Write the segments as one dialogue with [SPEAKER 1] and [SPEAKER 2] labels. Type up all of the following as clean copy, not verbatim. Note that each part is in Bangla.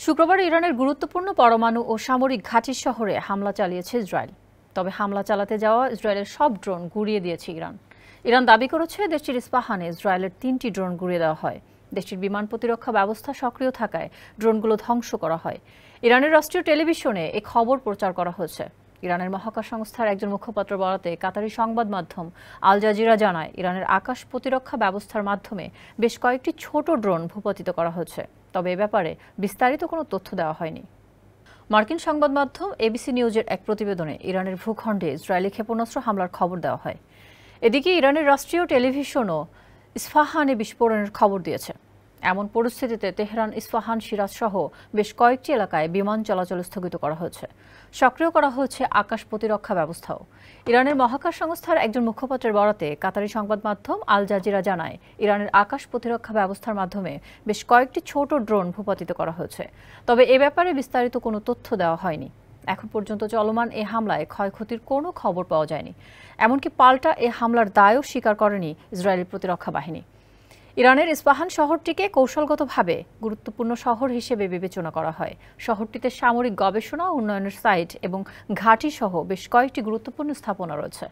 [SPEAKER 1] শুক্রবার ইরানের গুরুত্বপূর্ণ পরমাণু ও সামরিক ঘাঁটি শহরে হামলা চালিয়েছে ইসরায়েল। তবে হামলা চালাতে যাওয়া ইসরায়েলের সব ড্রোন গুঁড়িয়ে দিয়েছে ইরান। ইরান দাবি করেছে দেশটির ইস্পাহানে ইসরায়েলের 3টি ড্রোন গুঁড়িয়ে দেওয়া হয়। দেশটির বিমান প্রতিরক্ষা ব্যবস্থা সক্রিয় থাকায় ড্রোনগুলো ধ্বংস করা হয়। ইরানের রাষ্ট্রীয় টেলিভিশনে এই খবর প্রচার করা হয়েছে। ইরানের মহাকাশ সংস্থার একজন মুখপাত্র বরাতে কাতারি সংবাদ মাধ্যম আল জাজিরা জানায়, ইরানের আকাশ প্রতিরক্ষা ব্যবস্থার মাধ্যমে বেশ কয়েকটি ছোট ড্রোন ভূপাতিত করা হয়েছে। তবে এ ব্যাপারে বিস্তারিত কোনো তথ্য দেওয়া হয়নি। মার্কিন সংবাদ মাধ্যম এবিসি নিউজের এক প্রতিবেদনে ইরানের ভূখণ্ডে ইসরায়েলি ক্ষেপণাস্ত্র হামলার খবর দেওয়া হয়। এদিকে ইরানের রাষ্ট্রীয় টেলিভিশনও ইস্পাহানে বিস্ফোরণের খবর দিয়েছে। এমন পরিস্থিতিতে তেহরান, ইস্পাহান, সিরাজ সহ বেশ কয়েকটি এলাকায় বিমান চলাচল স্থগিত করা হয়েছে। সক্রিয় করা হয়েছে আকাশ প্রতিরক্ষা ব্যবস্থাও। ইরানের মহাকাশ সংস্থার একজন মুখপাত্রের বরাতে কাতারি সংবাদ মাধ্যম আল জাজিরা জানায়, ইরানের আকাশ প্রতিরক্ষা ব্যবস্থার মাধ্যমে বেশ কয়েকটি ছোট ড্রোন ভূপাতিত করা হয়েছে। তবে এ ব্যাপারে বিস্তারিত কোনো তথ্য দেওয়া হয়নি। এখন পর্যন্ত চলমান এ হামলায় ক্ষয়ক্ষতির কোনো খবর পাওয়া যায়নি। এমনকি পাল্টা এ হামলার দায়ও স্বীকার করেনি ইসরায়েলি প্রতিরক্ষা বাহিনী। ইরানের ইস্পাহান শহরটিকে কৌশলগতভাবে গুরুত্বপূর্ণ শহর হিসেবে বিবেচনা করা হয়। শহরটিতে সামরিক গবেষণা ও উন্নয়নের সাইট এবং ঘাঁটি সহ বেশ কয়েকটি গুরুত্বপূর্ণ স্থাপনা রয়েছে।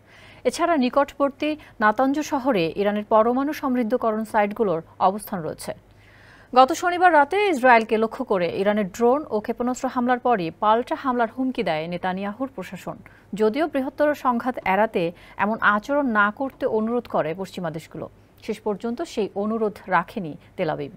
[SPEAKER 1] এছাড়া নিকটবর্তী নাতাঞ্জ শহরে ইরানের পরমাণু সমৃদ্ধকরণ সাইটগুলোর অবস্থান রয়েছে। গত শনিবার রাতে ইসরায়েলকে লক্ষ্য করে ইরানের ড্রোন ও ক্ষেপণাস্ত্র হামলার পরই পাল্টা হামলার হুমকি দেয় নেতানিয়াহুর প্রশাসন। যদিও বৃহত্তর সংঘাত এড়াতে এমন আচরণ না করতে অনুরোধ করে পশ্চিমা দেশগুলো, শেষ পর্যন্ত সেই অনুরোধ রাখেনি তেল আবিব।